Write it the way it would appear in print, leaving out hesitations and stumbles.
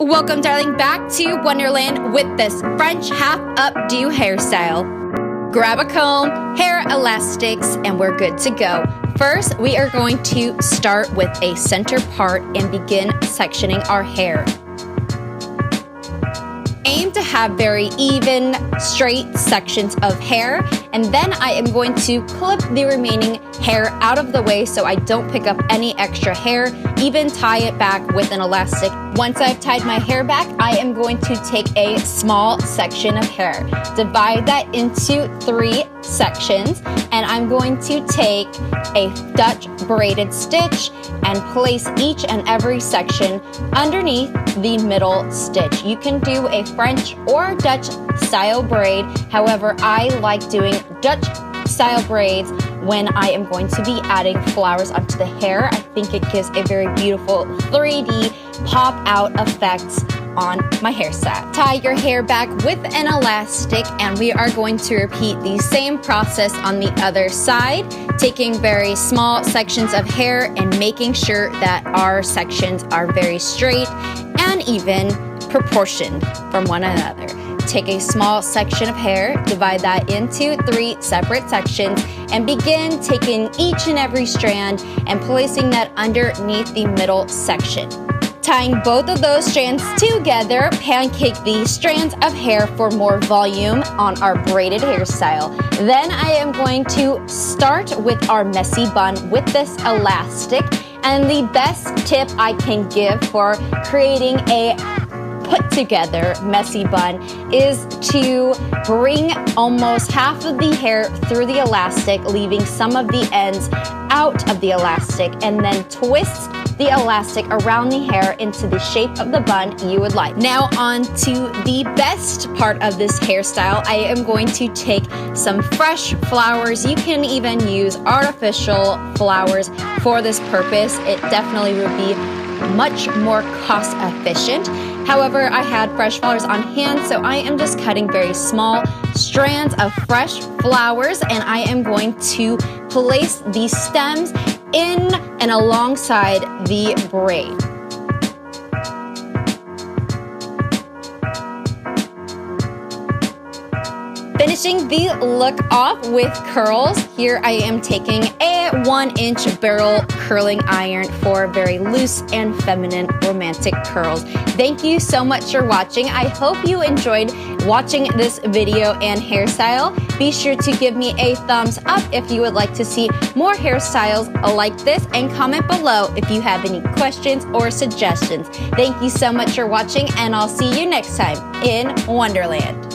Welcome, darling, back to Wonderland with this French half updo hairstyle. Grab a comb, hair elastics, and we're good to go. First, we are going to start with a center part and begin sectioning our hair. Aim to have very even, straight sections of hair, and then I am going to clip the remaining hair out of the way so I don't pick up any extra hair, even tie it back with an elastic. Once I've tied my hair back, I am going to take a small section of hair, divide that into 3 sections, and I'm going to take a Dutch braided stitch and place each and every section underneath the middle stitch. You can do a French or Dutch style braid. However, I like doing Dutch style braids when I am going to be adding flowers onto the hair. I think it gives a very beautiful 3D pop out effect on my hairstyle. Tie your hair back with an elastic, and we are going to repeat the same process on the other side, taking very small sections of hair and making sure that our sections are very straight and even proportioned from one another. Take a small section of hair, divide that into 3 separate sections, and begin taking each and every strand and placing that underneath the middle section. Tying both of those strands together, pancake these strands of hair for more volume on our braided hairstyle. Then I am going to start with our messy bun with this elastic. And the best tip I can give for creating a put together messy bun is to bring almost half of the hair through the elastic, leaving some of the ends out of the elastic, and then twist the elastic around the hair into the shape of the bun you would like. Now on to the best part of this hairstyle. I am going to take some fresh flowers. You can even use artificial flowers for this purpose. It definitely would be much more cost efficient. However, I had fresh flowers on hand, so I am just cutting very small strands of fresh flowers, and I am going to place these stems in and alongside the braid. Finishing the look off with curls, here I am taking a 1-inch barrel curling iron for very loose and feminine romantic curls. Thank you so much for watching. I hope you enjoyed watching this video and hairstyle. Be sure to give me a thumbs up if you would like to see more hairstyles like this, and comment below if you have any questions or suggestions. Thank you so much for watching, and I'll see you next time in Wonderland.